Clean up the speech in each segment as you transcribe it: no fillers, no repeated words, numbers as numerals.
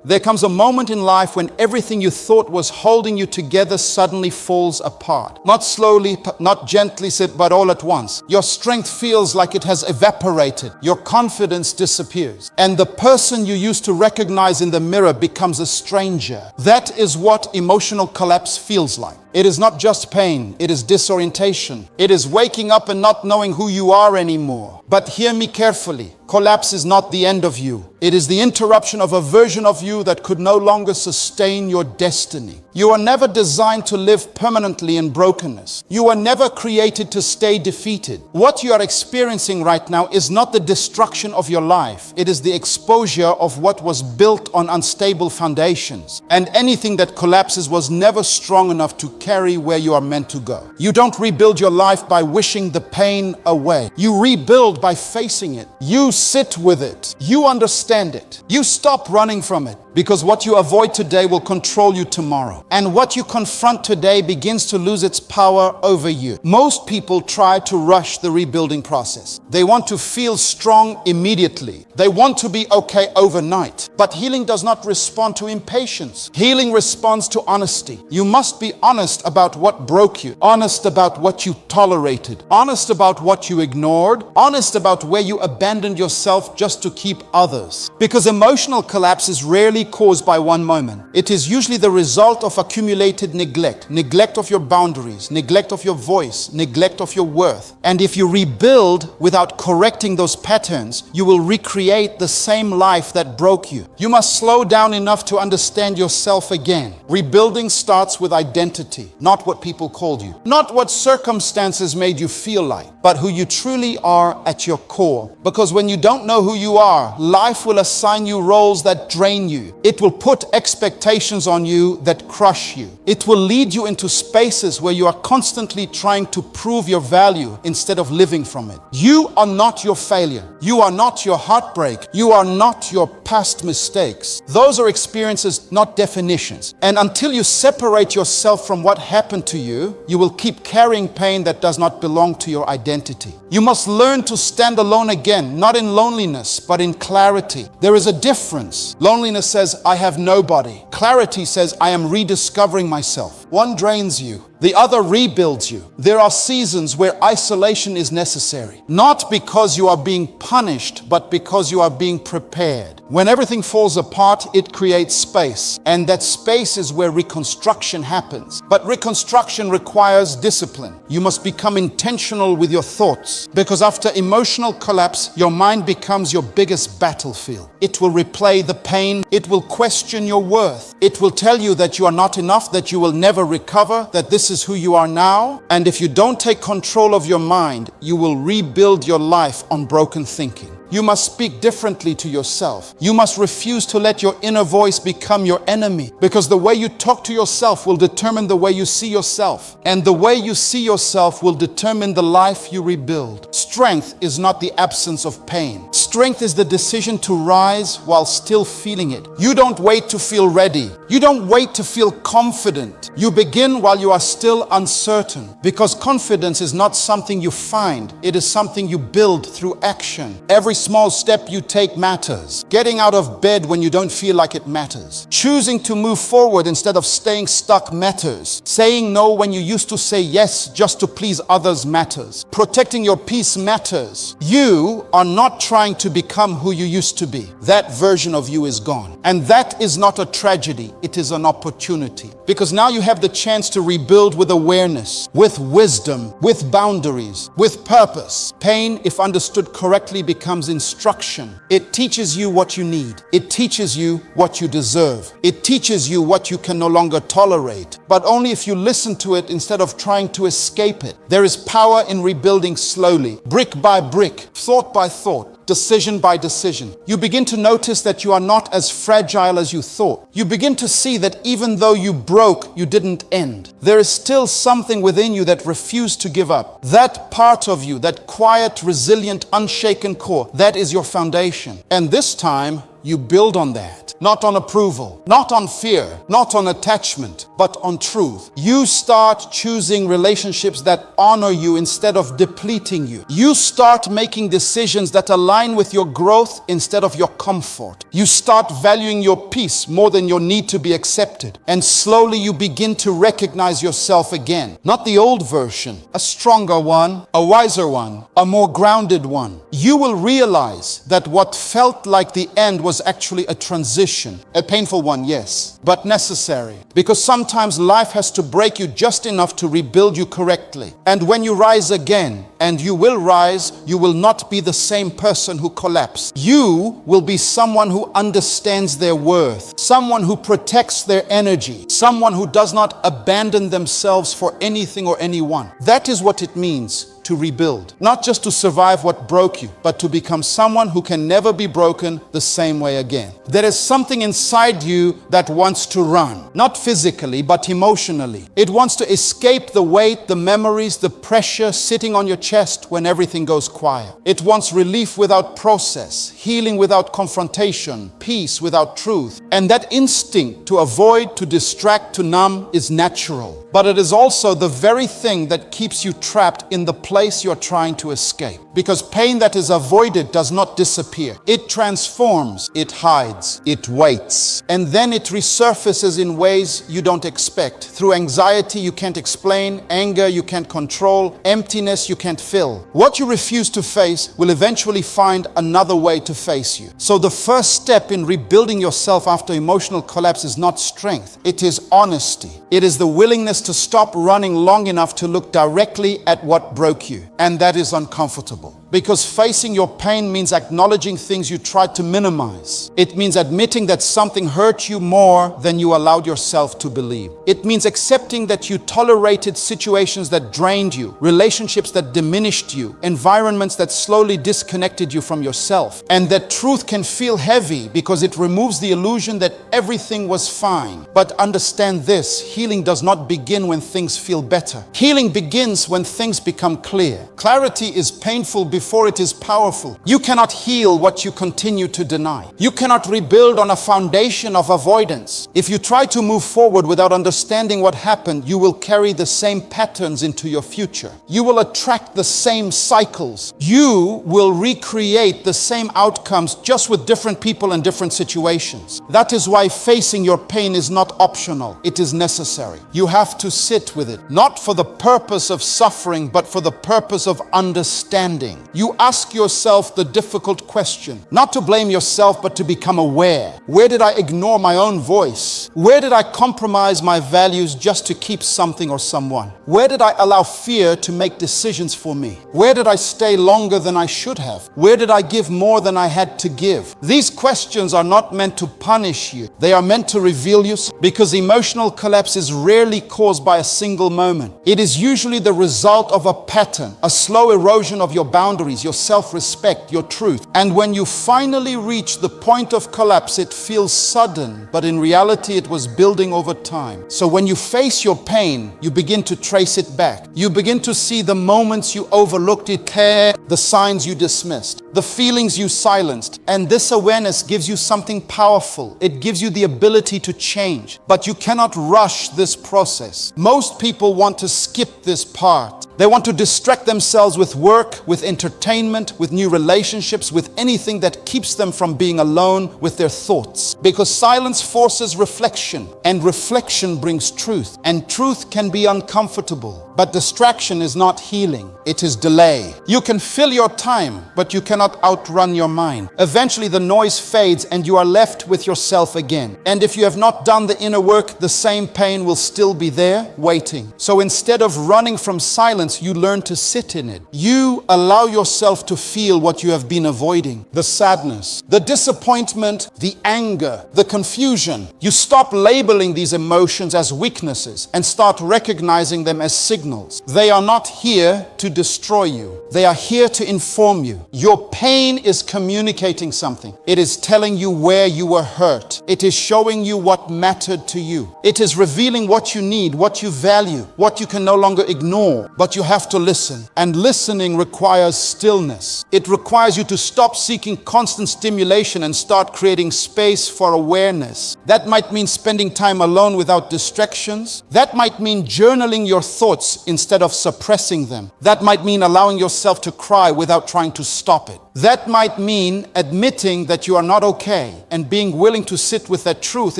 There comes a moment in life when everything you thought was holding you together suddenly falls apart. Not slowly, not gently, but all at once. Your strength feels like it has evaporated. Your confidence disappears. And the person you used to recognize in the mirror becomes a stranger. That is what emotional collapse feels like. It is not just pain, it is disorientation. It is waking up and not knowing who you are anymore. But hear me carefully. Collapse is not the end of you. It is the interruption of a version of you that could no longer sustain your destiny. You are never designed to live permanently in brokenness. You are never created to stay defeated. What you are experiencing right now is not the destruction of your life. It is the exposure of what was built on unstable foundations. And anything that collapses was never strong enough to carry where you are meant to go. You don't rebuild your life by wishing the pain away. You rebuild by facing it. You sit with it. You understand it. You stop running from it. Because what you avoid today will control you tomorrow. And what you confront today begins to lose its power over you. Most people try to rush the rebuilding process. They want to feel strong immediately. They want to be okay overnight. But healing does not respond to impatience. Healing responds to honesty. You must be honest about what broke you. Honest about what you tolerated. Honest about what you ignored. Honest about where you abandoned yourself just to keep others. Because emotional collapse is rarely caused by one moment. It is usually the result of accumulated neglect. Neglect of your boundaries, neglect of your voice, neglect of your worth. And if you rebuild without correcting those patterns, you will recreate the same life that broke you. You must slow down enough to understand yourself again. Rebuilding starts with identity, not what people called you, not what circumstances made you feel like, but who you truly are at your core. Because when you don't know who you are, life will assign you roles that drain you. It will put expectations on you that crush you. It will lead you into spaces where you are constantly trying to prove your value instead of living from it. You are not your failure. You are not your heartbreak. You are not your past mistakes. Those are experiences, not definitions. And until you separate yourself from what happened to you, you will keep carrying pain that does not belong to your identity. You must learn to stand alone again, not in loneliness, but in clarity. There is a difference. Loneliness says, I have nobody. Clarity says, I am rediscovering myself. One drains you, the other rebuilds you. There are seasons where isolation is necessary, not because you are being punished, but because you are being prepared. When everything falls apart, it creates space, and that space is where reconstruction happens. But reconstruction requires discipline. You must become intentional with your thoughts, because after emotional collapse, your mind becomes your biggest battlefield. It will replay the pain. It will question your worth. It will tell you that you are not enough, that you will never recover, that this is who you are now. And if you don't take control of your mind, you will rebuild your life on broken thinking. You must speak differently to yourself. You must refuse to let your inner voice become your enemy, because the way you talk to yourself will determine the way you see yourself. And the way you see yourself will determine the life you rebuild. Strength is not the absence of pain. Strength is the decision to rise while still feeling it. You don't wait to feel ready. You don't wait to feel confident. You begin while you are still uncertain, because confidence is not something you find. It is something you build through action. Every small step you take matters. Getting out of bed when you don't feel like it matters. Choosing to move forward instead of staying stuck matters. Saying no when you used to say yes just to please others matters. Protecting your peace matters. You are not trying to become who you used to be. That version of you is gone. And that is not a tragedy. It is an opportunity. Because now you have the chance to rebuild with awareness, with wisdom, with boundaries, with purpose. Pain, if understood correctly, becomes instruction. It teaches you what you need. It teaches you what you deserve. It teaches you what you can no longer tolerate, but only if you listen to it instead of trying to escape it. There is power in rebuilding slowly, brick by brick, thought by thought, decision by decision. You begin to notice that you are not as fragile as you thought. You begin to see that even though you broke, you didn't end. There is still something within you that refused to give up. That part of you, that quiet, resilient, unshaken core, that is your foundation. And this time, you build on that. Not on approval, not on fear, not on attachment, but on truth. You start choosing relationships that honor you instead of depleting you. You start making decisions that align with your growth instead of your comfort. You start valuing your peace more than your need to be accepted. And slowly you begin to recognize yourself again. Not the old version, a stronger one, a wiser one, a more grounded one. You will realize that what felt like the end was actually a transition. A painful one, yes, but necessary. Because sometimes life has to break you just enough to rebuild you correctly. And when you rise again, and you will rise, you will not be the same person who collapsed. You will be someone who understands their worth, someone who protects their energy, someone who does not abandon themselves for anything or anyone. That is what it means to rebuild. Not just to survive what broke you, but to become someone who can never be broken the same way again. There is something inside you that wants to run, not physically, but emotionally. It wants to escape the weight, the memories, the pressure sitting on your chest when everything goes quiet. It wants relief without process, healing without confrontation, peace without truth. And that instinct to avoid, to distract, to numb is natural. But it is also the very thing that keeps you trapped in the place you're trying to escape. Because pain that is avoided does not disappear. It transforms, it hides, it waits. And then it resurfaces in ways you don't expect. Through anxiety you can't explain, anger you can't control, emptiness you can't fill. What you refuse to face will eventually find another way to face you. So the first step in rebuilding yourself after emotional collapse is not strength. It is honesty. It is the willingness to stop running long enough to look directly at what broke you. And that is uncomfortable. Because facing your pain means acknowledging things you tried to minimize. It means admitting that something hurt you more than you allowed yourself to believe. It means accepting that you tolerated situations that drained you, relationships that diminished you, environments that slowly disconnected you from yourself. And that truth can feel heavy because it removes the illusion that everything was fine. But understand this, healing does not begin when things feel better. Healing begins when things become clear. Clarity is painful before it is powerful. You cannot heal what you continue to deny. You cannot rebuild on a foundation of avoidance. If you try to move forward without understanding what happened, you will carry the same patterns into your future. You will attract the same cycles. You will recreate the same outcomes just with different people and different situations. That is why facing your pain is not optional. It is necessary. You have to sit with it, not for the purpose of suffering, but for the purpose of understanding. You ask yourself the difficult question, not to blame yourself, but to become aware. Where did I ignore my own voice? Where did I compromise my values just to keep something or someone? Where did I allow fear to make decisions for me? Where did I stay longer than I should have? Where did I give more than I had to give? These questions are not meant to punish you. They are meant to reveal you, because emotional collapse is rarely caused by a single moment. It is usually the result of a pattern, a slow erosion of your boundaries, your self-respect, your truth. And when you finally reach the point of collapse, it feels sudden, but in reality it was building over time. So when you face your pain, you begin to trace it back. You begin to see the moments you overlooked, the signs you dismissed, the feelings you silenced. And this awareness gives you something powerful. It gives you the ability to change. But you cannot rush this process. Most people want to skip this part. They want to distract themselves with work, with entertainment, with new relationships, with anything that keeps them from being alone with their thoughts. Because silence forces reflection, and reflection brings truth. And truth can be uncomfortable. But distraction is not healing, it is delay. You can fill your time, but you cannot outrun your mind. Eventually the noise fades and you are left with yourself again. And if you have not done the inner work, the same pain will still be there, waiting. So instead of running from silence, you learn to sit in it. You allow yourself to feel what you have been avoiding. The sadness, the disappointment, the anger, the confusion. You stop labeling these emotions as weaknesses and start recognizing them as signals signals. They are not here to destroy you. They are here to inform you. Your pain is communicating something. It is telling you where you were hurt. It is showing you what mattered to you. It is revealing what you need, what you value, what you can no longer ignore. But you have to listen. And listening requires stillness. It requires you to stop seeking constant stimulation and start creating space for awareness. That might mean spending time alone without distractions. That might mean journaling your thoughts instead of suppressing them. That might mean allowing yourself to cry without trying to stop it. That might mean admitting that you are not okay and being willing to sit with that truth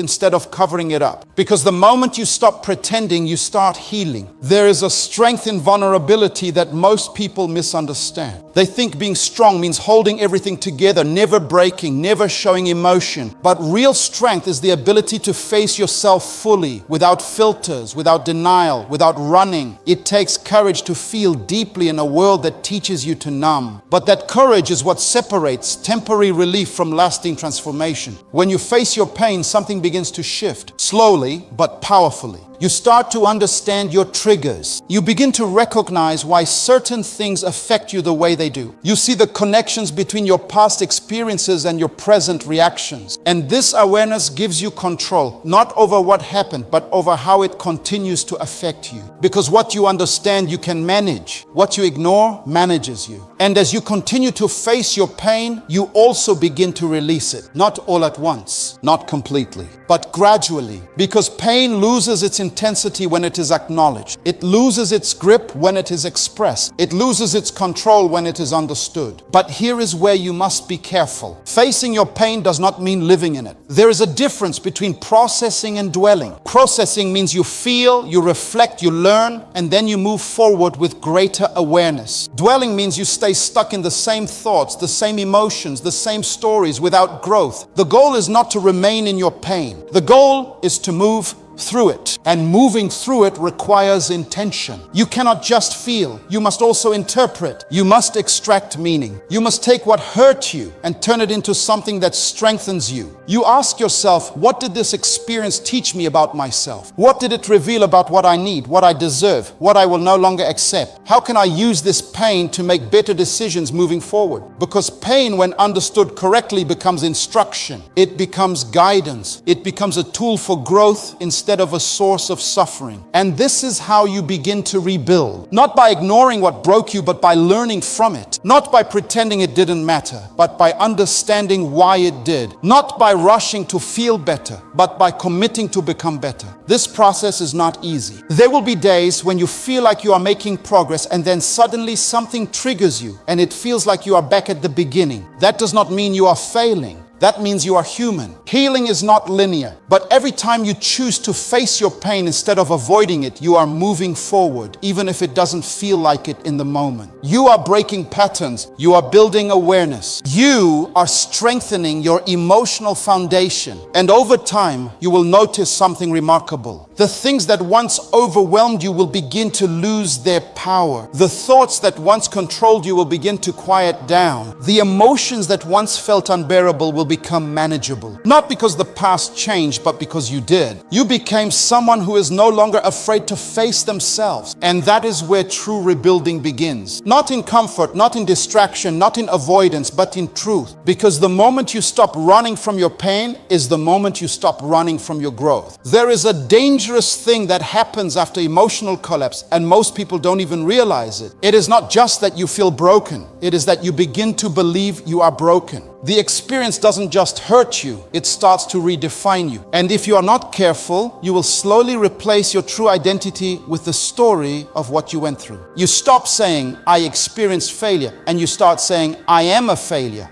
instead of covering it up. Because the moment you stop pretending, you start healing. There is a strength in vulnerability that most people misunderstand. They think being strong means holding everything together, never breaking, never showing emotion. But real strength is the ability to face yourself fully, without filters, without denial, without running. It takes courage to feel deeply in a world that teaches you to numb. But that courage is what separates temporary relief from lasting transformation. When you face your pain, something begins to shift, slowly but powerfully. You start to understand your triggers. You begin to recognize why certain things affect you the way they do. You see the connections between your past experiences and your present reactions. And this awareness gives you control, not over what happened, but over how it continues to affect you. Because what you understand, you can manage. What you ignore manages you. And as you continue to face your pain, you also begin to release it. Not all at once, not completely, but gradually. Because pain loses its intensity when it is acknowledged. It loses its grip when it is expressed. It loses its control when it is understood. But here is where you must be careful. Facing your pain does not mean living in it. There is a difference between processing and dwelling. Processing means you feel, you reflect, you learn, and then you move forward with greater awareness. Dwelling means you stay stuck in the same thoughts, the same emotions, the same stories without growth. The goal is not to remain in your pain. The goal is to move through it. And moving through it requires intention. You cannot just feel. You must also interpret. You must extract meaning. You must take what hurt you and turn it into something that strengthens you. You ask yourself, what did this experience teach me about myself? What did it reveal about what I need, what I deserve, what I will no longer accept? How can I use this pain to make better decisions moving forward? Because pain, when understood correctly, becomes instruction. It becomes guidance. It becomes a tool for growth instead of a source of suffering. And this is how you begin to rebuild. Not by ignoring what broke you, but by learning from it. Not by pretending it didn't matter, but by understanding why it did. Not by rushing to feel better, but by committing to become better. This process is not easy. There will be days when you feel like you are making progress and then suddenly something triggers you and it feels like you are back at the beginning. That does not mean you are failing. That means you are human. Healing is not linear, but every time you choose to face your pain instead of avoiding it, you are moving forward, even if it doesn't feel like it in the moment. You are breaking patterns. You are building awareness. You are strengthening your emotional foundation. And over time, you will notice something remarkable. The things that once overwhelmed you will begin to lose their power. The thoughts that once controlled you will begin to quiet down. The emotions that once felt unbearable will become manageable. Not because the past changed, but because you did. You became someone who is no longer afraid to face themselves. And that is where true rebuilding begins. Not in comfort, not in distraction, not in avoidance, but in truth. Because the moment you stop running from your pain is the moment you stop running from your growth. There is a dangerous thing that happens after emotional collapse, and most people don't even realize it. It is not just that you feel broken. It is that you begin to believe you are broken. The experience doesn't just hurt you, it starts to redefine you. And if you are not careful, you will slowly replace your true identity with the story of what you went through. You stop saying, I experienced failure, and you start saying, I am a failure.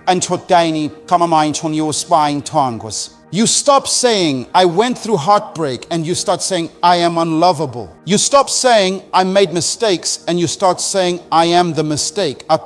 You stop saying, I went through heartbreak, and you start saying, I am unlovable. You stop saying, I made mistakes, and you start saying, I am the mistake. And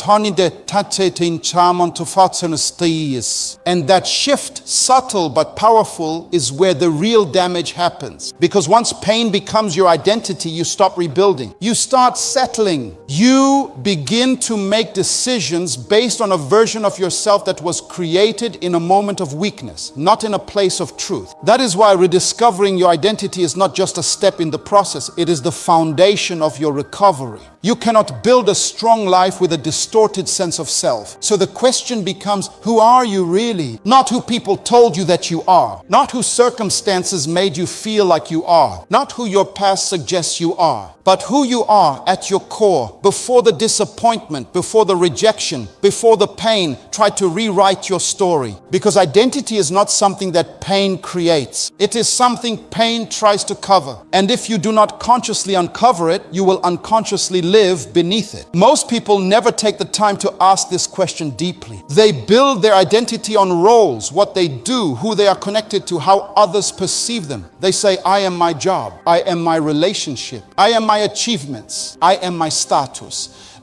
that shift, subtle but powerful, is where the real damage happens. Because once pain becomes your identity, you stop rebuilding. You start settling. You begin to make decisions based on a version of yourself that was created in a moment of weakness, not in a place place of truth. That is why rediscovering your identity is not just a step in the process, it is the foundation of your recovery. You cannot build a strong life with a distorted sense of self. So the question becomes, who are you really? Not who people told you that you are. Not who circumstances made you feel like you are. Not who your past suggests you are. But who you are at your core, before the disappointment, before the rejection, before the pain. Try to rewrite your story. Because identity is not something that pain creates. It is something pain tries to cover. And if you do not consciously uncover it, you will unconsciously live beneath it. Most people never take the time to ask this question deeply. They build their identity on roles, what they do, who they are connected to, how others perceive them. They say, I am my job, I am my relationship, I am my achievements, I am my status.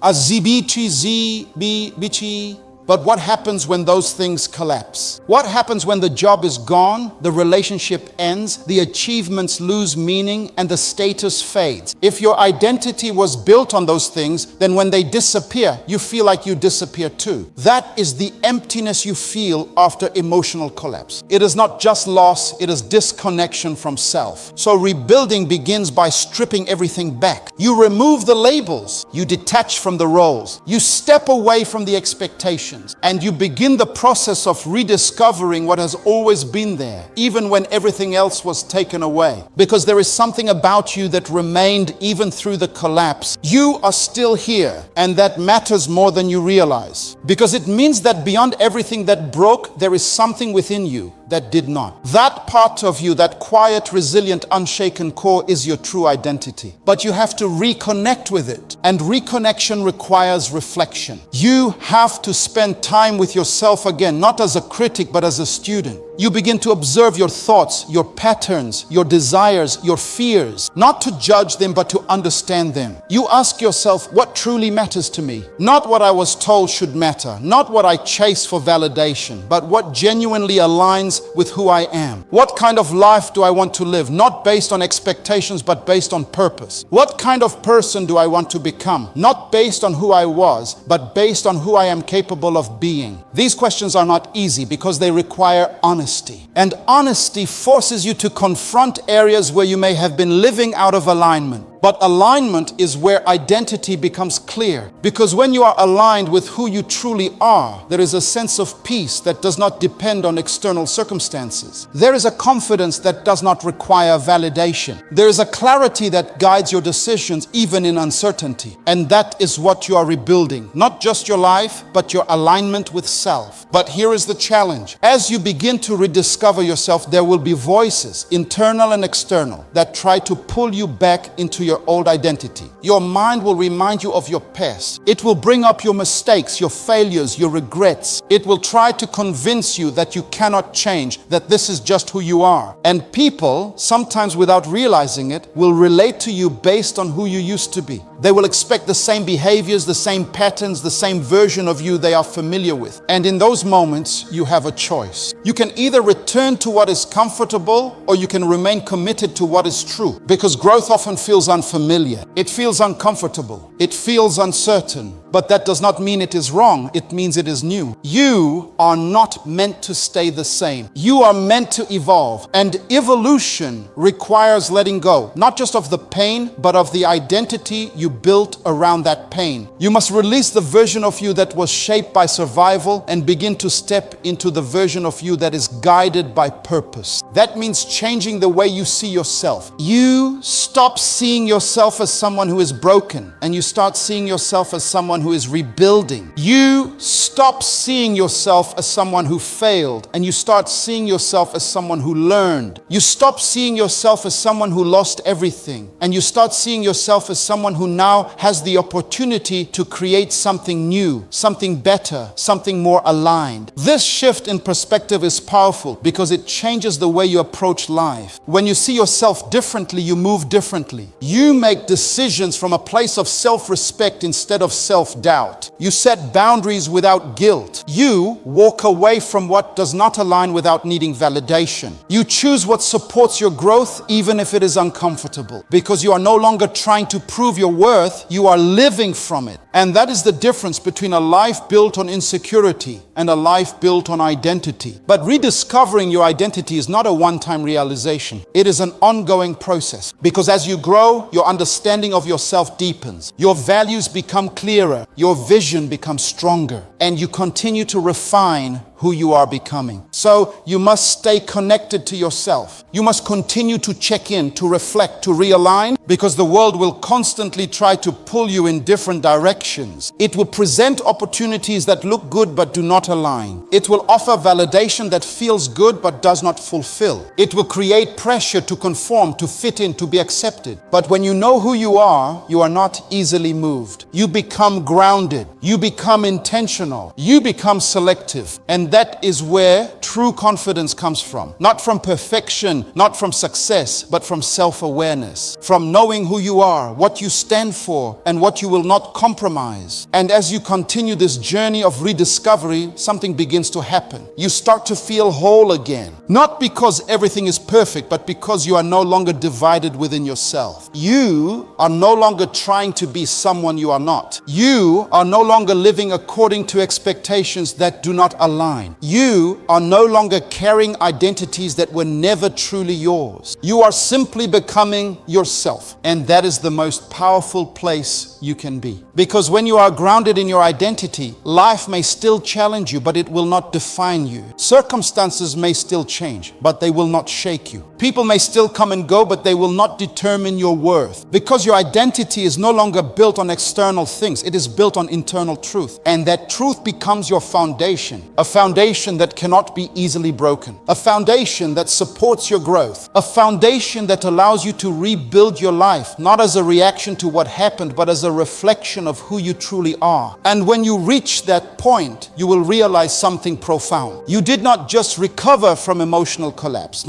But what happens when those things collapse? What happens when the job is gone, the relationship ends, the achievements lose meaning, and the status fades? If your identity was built on those things, then when they disappear, you feel like you disappear too. That is the emptiness you feel after emotional collapse. It is not just loss, it is disconnection from self. So rebuilding begins by stripping everything back. You remove the labels, you detach from the roles, you step away from the expectations, and you begin the process of rediscovering what has always been there, even when everything else was taken away. Because there is something about you that remained even through the collapse. You are still here, and that matters more than you realize. Because it means that beyond everything that broke, there is something within you that did not. That part of you, that quiet, resilient, unshaken core, is your true identity. But you have to reconnect with it. And reconnection requires reflection. You have to spend time with yourself again, not as a critic, but as a student. You begin to observe your thoughts, your patterns, your desires, your fears, not to judge them, but to understand them. You ask yourself, what truly matters to me? Not what I was told should matter, not what I chase for validation, but what genuinely aligns with who I am. What kind of life do I want to live? Not based on expectations, but based on purpose. What kind of person do I want to become? Not based on who I was, but based on who I am capable of being. These questions are not easy because they require honesty. And honesty forces you to confront areas where you may have been living out of alignment. But alignment is where identity becomes clear. Because when you are aligned with who you truly are, there is a sense of peace that does not depend on external circumstances. There is a confidence that does not require validation. There is a clarity that guides your decisions even in uncertainty. And that is what you are rebuilding. Not just your life, but your alignment with self. But here is the challenge. As you begin to rediscover yourself, there will be voices, internal and external, that try to pull you back into your old identity. Your mind will remind you of your past. It will bring up your mistakes, your failures, your regrets. It will try to convince you that you cannot change, that this is just who you are. And people, sometimes without realizing it, will relate to you based on who you used to be. They will expect the same behaviors, the same patterns, the same version of you they are familiar with. And in those moments, you have a choice. You can either return to what is comfortable, or you can remain committed to what is true. Because growth often feels unfamiliar. It feels uncomfortable. It feels uncertain. But that does not mean it is wrong. It means it is new. You are not meant to stay the same. You are meant to evolve. And evolution requires letting go, not just of the pain, but of the identity you built around that pain. You must release the version of you that was shaped by survival and begin to step into the version of you that is guided by purpose. That means changing the way you see yourself. You stop seeing yourself as someone who is broken, and you start seeing yourself as someone who is rebuilding. You stop seeing yourself as someone who failed, and you start seeing yourself as someone who learned. You stop seeing yourself as someone who lost everything, and you start seeing yourself as someone who now has the opportunity to create something new, something better, something more aligned. This shift in perspective is powerful because it changes the way you approach life. When you see yourself differently, you move differently. You make decisions from a place of self-respect instead of self-hate. self-doubt. You set boundaries without guilt. You walk away from what does not align without needing validation. You choose what supports your growth even if it is uncomfortable, because you are no longer trying to prove your worth, you are living from it. And that is the difference between a life built on insecurity and a life built on identity. But rediscovering your identity is not a one-time realization. It is an ongoing process, because as you grow, your understanding of yourself deepens. Your values become clearer. Your vision becomes stronger. And you continue to refine who you are becoming. So you must stay connected to yourself. You must continue to check in, to reflect, to realign, because the world will constantly try to pull you in different directions. It will present opportunities that look good but do not align. It will offer validation that feels good but does not fulfill. It will create pressure to conform, to fit in, to be accepted. But when you know who you are not easily moved. You become grounded. You become intentional. You become selective. And that is where true confidence comes from. Not from perfection, not from success, but from self-awareness. From knowing who you are, what you stand for, and what you will not compromise. And as you continue this journey of rediscovery, something begins to happen. You start to feel whole again. Not because everything is perfect, but because you are no longer divided within yourself. You are no longer trying to be someone you are not. You are no longer living according to expectations that do not align. You are no longer carrying identities that were never truly yours. You are simply becoming yourself. And that is the most powerful place you can be. Because when you are grounded in your identity, life may still challenge you, but it will not define you. Circumstances may still change, but they will not shake you. People may still come and go, but they will not determine your worth. Because your identity is no longer built on external things. It is built on internal truth. And that truth becomes your foundation. A foundation that cannot be easily broken. A foundation that supports your growth. A foundation that allows you to rebuild your life, not as a reaction to what happened, but as a reflection of who you truly are. And when you reach that point, you will realize something profound. You did not just recover from emotional collapse.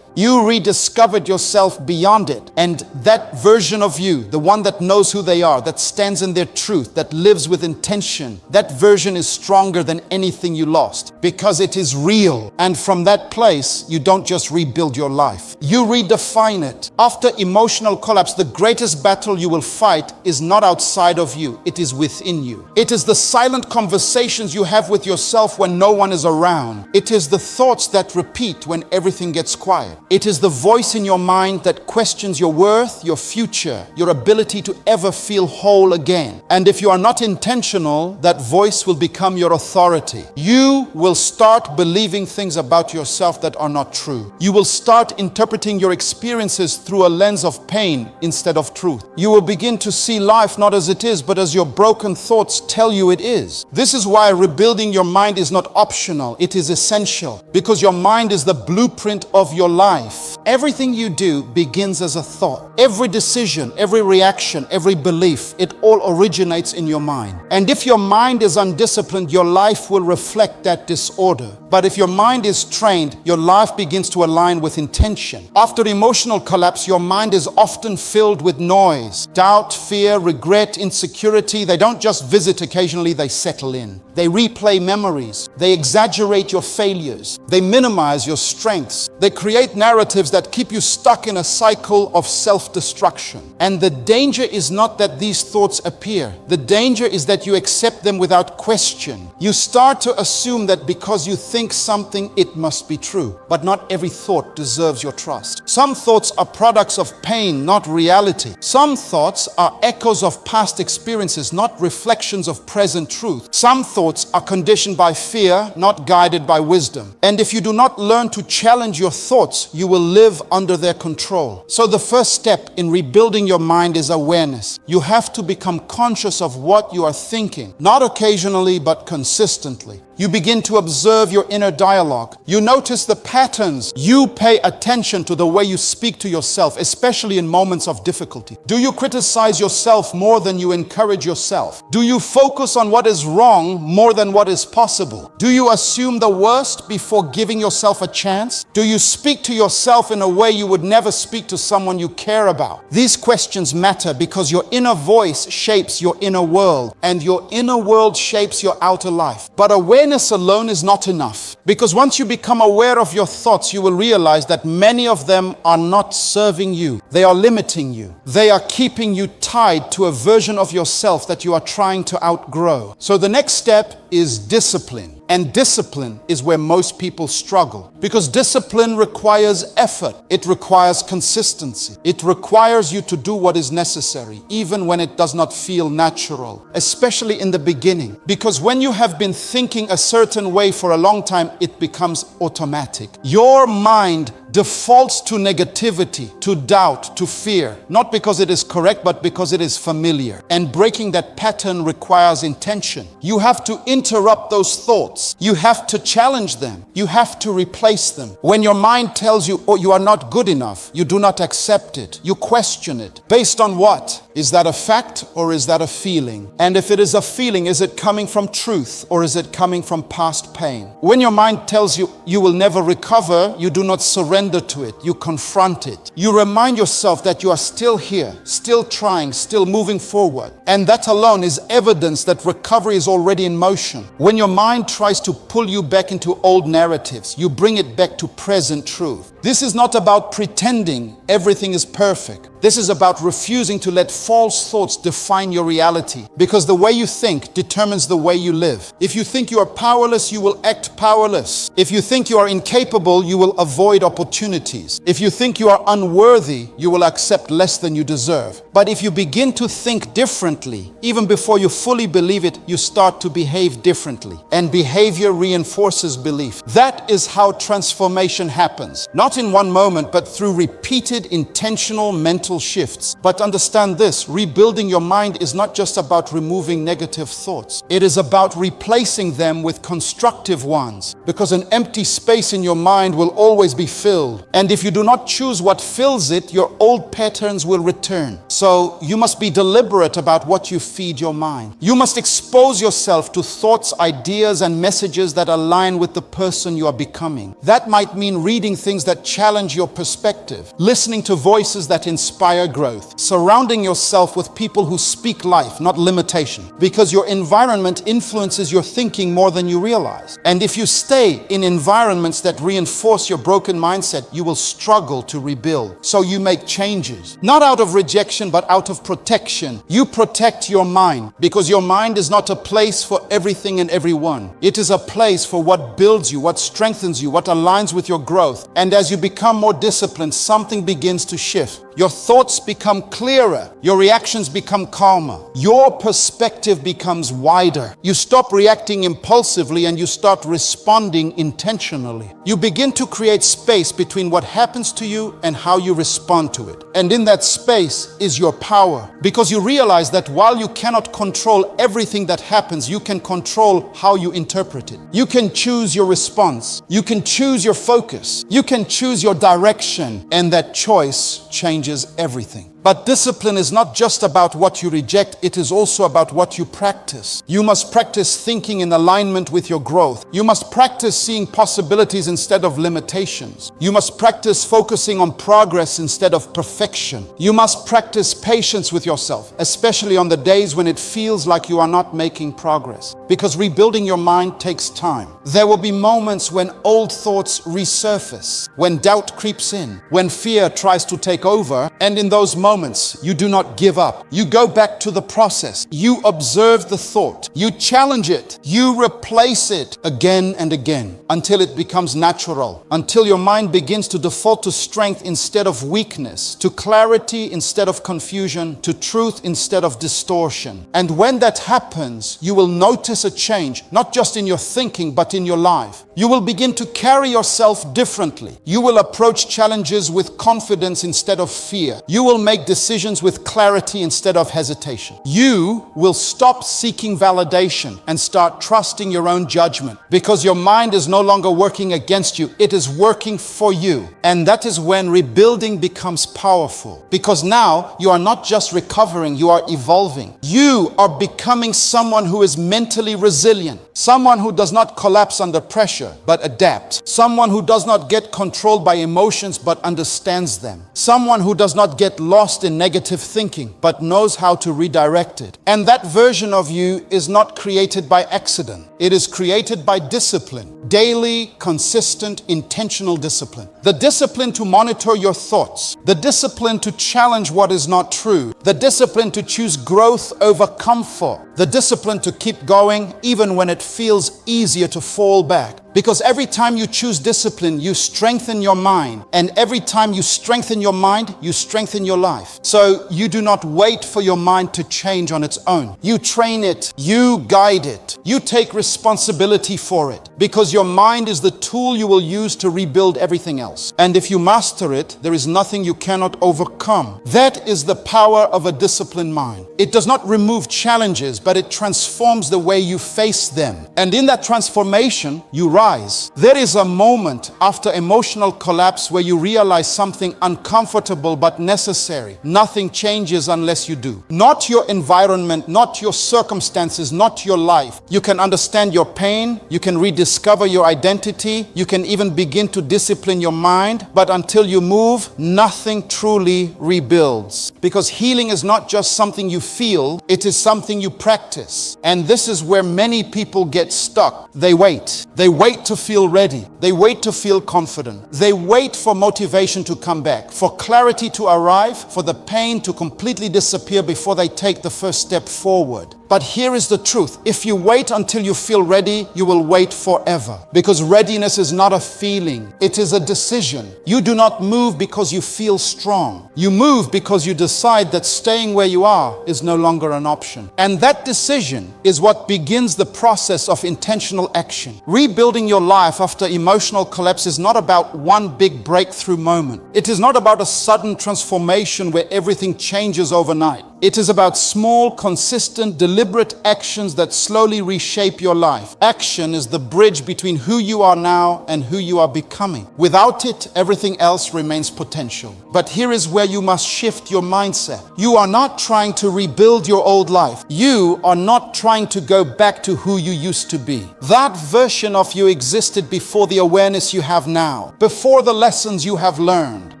You rediscovered yourself beyond it. And that version of you, the one that knows who they are, that stands in their truth, that lives with intention, that version is stronger than anything you lost, because it is real. And from that place, you don't just rebuild your life. You redefine it. After emotional collapse, the greatest battle you will fight is not outside of you. It is within you. It is the silent conversations you have with yourself when no one is around. It is the thoughts that repeat when everything gets quiet. It is the voice in your mind that questions your worth, your future, your ability to ever feel whole again. And if you are not intentional, that voice will become your authority. You will start believing things about yourself that are not true. You will start interpreting your experiences through a lens of pain instead of truth. You will begin to see life not as it is, but as your broken thoughts tell you it is. This is why rebuilding your mind is not optional. It is essential, because your mind is the blueprint of your life. Everything you do begins as a thought. Every decision, every reaction, every belief, it all originates in your mind. And if your mind is undisciplined, your life will reflect that disorder. But if your mind is trained, your life begins to align with intention. After emotional collapse, your mind is often filled with noise, doubt, fear, regret, insecurity. They don't just visit occasionally, they settle in. They replay memories. They exaggerate your failures. They minimize your strengths. They create narratives that keep you stuck in a cycle of self-destruction. And the danger is not that these thoughts appear. The danger is that you accept them without question. You start to assume that because you think something, it must be true. But not every thought deserves your trust. Some thoughts are products of pain, not reality. Some thoughts are echoes of past experiences, not reflections of present truth. Some thoughts are conditioned by fear, not guided by wisdom. And if you do not learn to challenge your thoughts, you will live under their control. So the first step in rebuilding your mind is awareness. You have to become conscious of what you are thinking, not occasionally, but consistently. You begin to observe your inner dialogue. You notice the patterns. You pay attention to the way you speak to yourself, especially in moments of difficulty. Do you criticize yourself more than you encourage yourself? Do you focus on what is wrong more than what is possible? Do you assume the worst before giving yourself a chance? Do you speak to yourself in a way you would never speak to someone you care about? These questions matter because your inner voice shapes your inner world, and your inner world shapes your outer life. But awareness alone is not enough, because once you become aware of your thoughts, you will realize that many of them are not serving you. They are limiting you. They are keeping you tied to a version of yourself that you are trying to outgrow. So the next step is discipline. And discipline is where most people struggle, because discipline requires effort. It requires consistency. It requires you to do what is necessary, even when it does not feel natural, especially in the beginning. Because when you have been thinking a certain way for a long time, it becomes automatic. Your mind defaults to negativity, to doubt, to fear, not because it is correct, but because it is familiar. And breaking that pattern requires intention. You have to interrupt those thoughts. You have to challenge them. You have to replace them. When your mind tells you, oh, you are not good enough, you do not accept it. You question it. Based on what? Is that a fact or is that a feeling? And if it is a feeling, is it coming from truth or is it coming from past pain? When your mind tells you you will never recover, you do not surrender to it. You confront it. You remind yourself that you are still here, still trying, still moving forward. And that alone is evidence that recovery is already in motion. When your mind tries to pull you back into old narratives, you bring it back to present truth. This is not about pretending everything is perfect. This is about refusing to let false thoughts define your reality, because the way you think determines the way you live. If you think you are powerless, you will act powerless. If you think you are incapable, you will avoid opportunities. If you think you are unworthy, you will accept less than you deserve. But if you begin to think differently, even before you fully believe it, you start to behave differently. And behavior reinforces belief. That is how transformation happens. Not in one moment, but through repeated intentional mental shifts. But understand this, rebuilding your mind is not just about removing negative thoughts. It is about replacing them with constructive ones, because an empty space in your mind will always be filled. And if you do not choose what fills it, your old patterns will return. So you must be deliberate about what you feed your mind. You must expose yourself to thoughts, ideas, and messages that align with the person you are becoming. That might mean reading things that challenge your perspective, listening to voices that inspire growth, surrounding yourself with people who speak life, not limitation, because your environment influences your thinking more than you realize. And if you stay in environments that reinforce your broken mindset, you will struggle to rebuild. So you make changes, not out of rejection, but out of protection. You protect your mind, because your mind is not a place for everything and everyone. It is a place for what builds you, what strengthens you, what aligns with your growth. And as you become more disciplined, something begins to shift. Your thoughts become clearer. Your reactions become calmer. Your perspective becomes wider. You stop reacting impulsively and you start responding intentionally. You begin to create space between what happens to you and how you respond to it. And in that space is your power, because you realize that while you cannot control everything that happens, you can control how you interpret it. You can choose your response. You can choose your focus. You can choose your direction, and that choice changes everything. But discipline is not just about what you reject, it is also about what you practice. You must practice thinking in alignment with your growth. You must practice seeing possibilities instead of limitations. You must practice focusing on progress instead of perfection. You must practice patience with yourself, especially on the days when it feels like you are not making progress. Because rebuilding your mind takes time. There will be moments when old thoughts resurface, when doubt creeps in, when fear tries to take over, and in those moments, you do not give up. You go back to the process. You observe the thought. You challenge it. You replace it again and again until it becomes natural, until your mind begins to default to strength instead of weakness, to clarity instead of confusion, to truth instead of distortion. And when that happens, you will notice a change, not just in your thinking, but in your life. You will begin to carry yourself differently. You will approach challenges with confidence instead of fear. You will make decisions with clarity instead of hesitation. You will stop seeking validation and start trusting your own judgment, because your mind is no longer working against you. It is working for you. And that is when rebuilding becomes powerful, because now you are not just recovering, you are evolving. You are becoming someone who is mentally resilient, someone who does not collapse under pressure but adapt, someone who does not get controlled by emotions but understands them, someone who does not get lost in negative thinking but knows how to redirect it. And that version of you is not created by accident. It is created by discipline, daily, consistent, intentional discipline. The discipline to monitor your thoughts, the discipline to challenge what is not true, the discipline to choose growth over comfort, the discipline to keep going even when it feels easier to fall back. Because every time you choose discipline, you strengthen your mind. And every time you strengthen your mind, you strengthen your life. So you do not wait for your mind to change on its own. You train it, you guide it, you take responsibility for it. Because your mind is the tool you will use to rebuild everything else. And if you master it, there is nothing you cannot overcome. That is the power of a disciplined mind. It does not remove challenges, but it transforms the way you face them. And in that transformation, you rise. There is a moment after emotional collapse where you realize something uncomfortable but necessary. Nothing changes unless you do. Not your environment, not your circumstances, not your life. You can understand your pain, you can rediscover your identity, you can even begin to discipline your mind, but until you move, nothing truly rebuilds. Because healing is not just something you feel, it is something you practice. And this is where many people get stuck. They wait. They wait to feel ready. They wait to feel confident. They wait for motivation to come back, for clarity to arrive, for the pain to completely disappear before they take the first step forward. But here is the truth. If you wait until you feel ready, you will wait forever. Because readiness is not a feeling. It is a decision. You do not move because you feel strong. You move because you decide that staying where you are is no longer an option. And that decision is what begins the process of intentional action. Rebuilding your life after emotional collapse is not about one big breakthrough moment. It is not about a sudden transformation where everything changes overnight. It is about small, consistent, deliberate actions that slowly reshape your life. Action is the bridge between who you are now and who you are becoming. Without it, everything else remains potential. But here is where you must shift your mindset. You are not trying to rebuild your old life. You are not trying to go back to who you used to be. That version of you existed before the awareness you have now, before the lessons you have learned,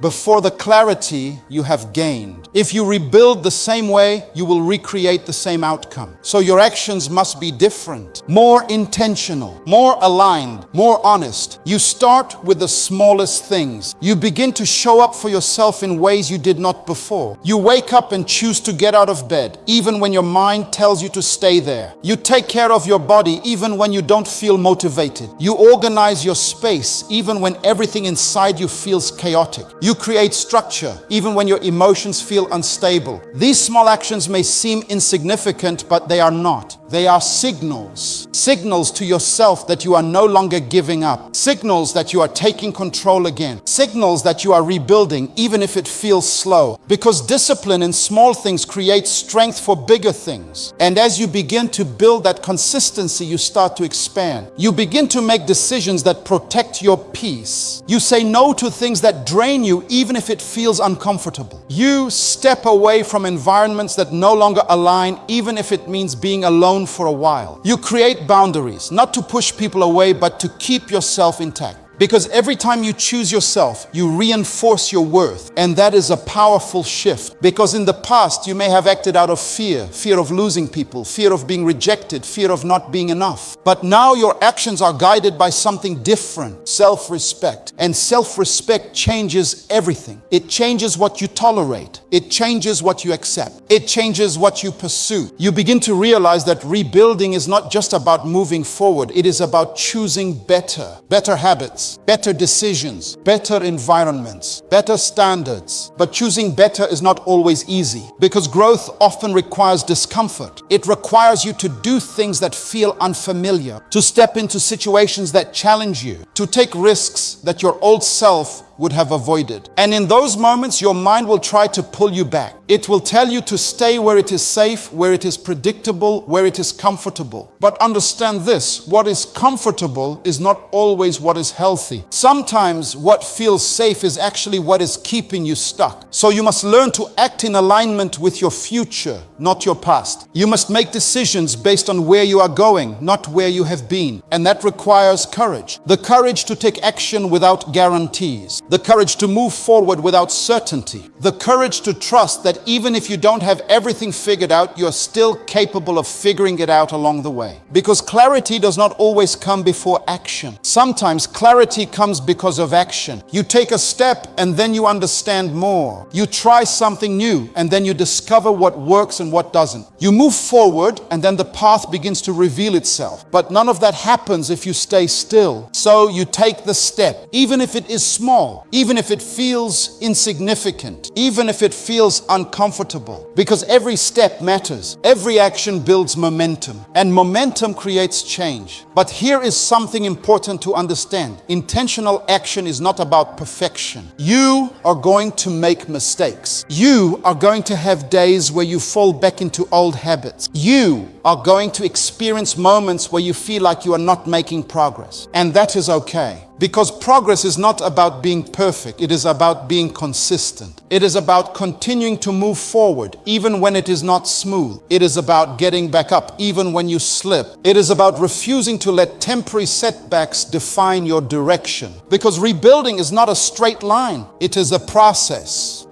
before the clarity you have gained. If you rebuild the same way, you will recreate the same outcome. So your actions must be different, more intentional, more aligned, more honest. You start with the smallest things. You begin to show up for yourself in ways you did not before. You wake up and choose to get out of bed, even when your mind tells you to stay there. You take care of your body, even when you don't feel motivated. You organize your space, even when everything inside you feels chaotic. You create structure, even when your emotions feel unstable. These small actions may seem insignificant, but they are not. They are signals. Signals to yourself that you are no longer giving up. Signals that you are taking control again. Signals that you are rebuilding, even if it feels slow. Because discipline in small things creates strength for bigger things. And as you begin to build that consistency, you start to expand. You begin to make decisions that protect your peace. You say no to things that drain you, even if it feels uncomfortable. You step away from environments that no longer align, even if it means being alone for a while. You create boundaries, not to push people away, but to keep yourself intact. Because every time you choose yourself, you reinforce your worth. And that is a powerful shift. Because in the past, you may have acted out of fear of losing people, fear of being rejected, fear of not being enough. But now your actions are guided by something different, self-respect. And self-respect changes everything. It changes what you tolerate. It changes what you accept. It changes what you pursue. You begin to realize that rebuilding is not just about moving forward. It is about choosing better habits, habits, better decisions, better environments, better standards. But choosing better is not always easy because growth often requires discomfort. It requires you to do things that feel unfamiliar, to step into situations that challenge you, to take risks that your old self would have avoided. And in those moments, your mind will try to pull you back. It will tell you to stay where it is safe, where it is predictable, where it is comfortable. But understand this, what is comfortable is not always what is healthy. Sometimes what feels safe is actually what is keeping you stuck. So you must learn to act in alignment with your future, not your past. You must make decisions based on where you are going, not where you have been. And that requires courage. The courage to take action without guarantees. The courage to move forward without certainty. The courage to trust that even if you don't have everything figured out, you're still capable of figuring it out along the way. Because clarity does not always come before action. Sometimes clarity comes because of action. You take a step and then you understand more. You try something new and then you discover what works and what doesn't. You move forward and then the path begins to reveal itself. But none of that happens if you stay still. So you take the step, even if it is small. Even if it feels insignificant, even if it feels uncomfortable, because every step matters. Every action builds momentum, and momentum creates change. But here is something important to understand. Intentional action is not about perfection. You are going to make mistakes. You are going to have days where you fall back into old habits. You are going to experience moments where you feel like you are not making progress. And that is okay. Because progress is not about being perfect. It is about being consistent. It is about continuing to move forward even when it is not smooth. It is about getting back up even when you slip. It is about refusing to let temporary setbacks define your direction. Because rebuilding is not a straight line. It is a process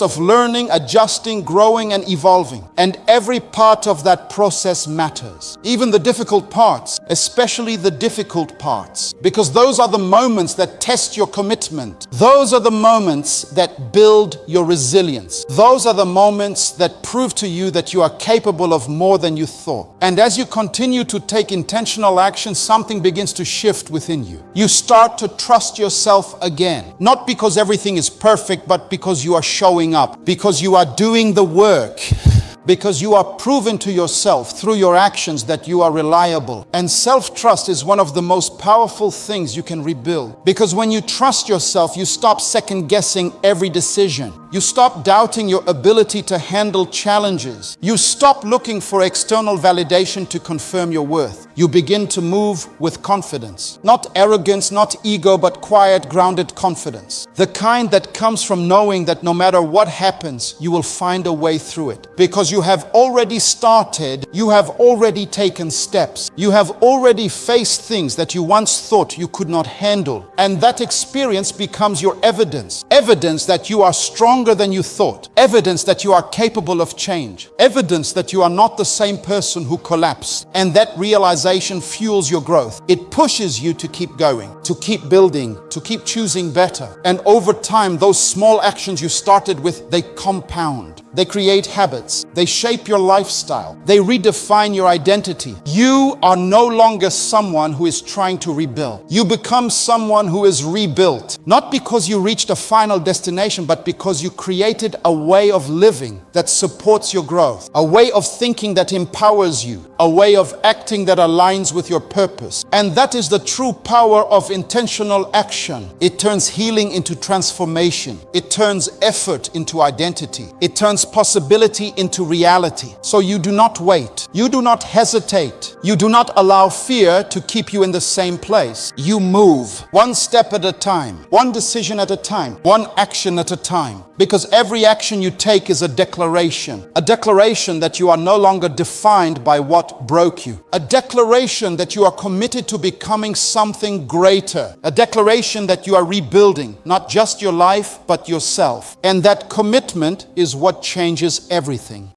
of learning, adjusting, growing, and evolving. And every part of that process matters. Even the difficult parts, especially the difficult parts, because those are the moments that test your commitment. Those are the moments that build your resilience. Those are the moments that prove to you that you are capable of more than you thought. And as you continue to take intentional action, something begins to shift within you. You start to trust yourself again. Not because everything is perfect, but because you are showing up, because you are doing the work. Because you are proven to yourself through your actions that you are reliable. And self-trust is one of the most powerful things you can rebuild. Because when you trust yourself, you stop second-guessing every decision. You stop doubting your ability to handle challenges. You stop looking for external validation to confirm your worth. You begin to move with confidence. Not arrogance, not ego, but quiet, grounded confidence. The kind that comes from knowing that no matter what happens, you will find a way through it. Because you have already started, you have already taken steps. You have already faced things that you once thought you could not handle. And that experience becomes your evidence. Evidence that you are stronger than you thought. Evidence that you are capable of change. Evidence that you are not the same person who collapsed. And that realization fuels your growth. It pushes you to keep going, to keep building, to keep choosing better. And over time, those small actions you started with, they compound. They create habits. They shape your lifestyle. They redefine your identity. You are no longer someone who is trying to rebuild. You become someone who is rebuilt. Not because you reached a final destination, but because you created a way of living that supports your growth. A way of thinking that empowers you. A way of acting that aligns with your purpose. And that is the true power of intentional action. It turns healing into transformation. It turns effort into identity. It turns possibility into reality. So you do not wait. You do not hesitate. You do not allow fear to keep you in the same place. You move one step at a time, one decision at a time, one action at a time. Because every action you take is a declaration that you are no longer defined by what broke you. A declaration that you are committed to becoming something greater. A declaration that you are rebuilding, not just your life, but yourself. And that commitment is what changes everything.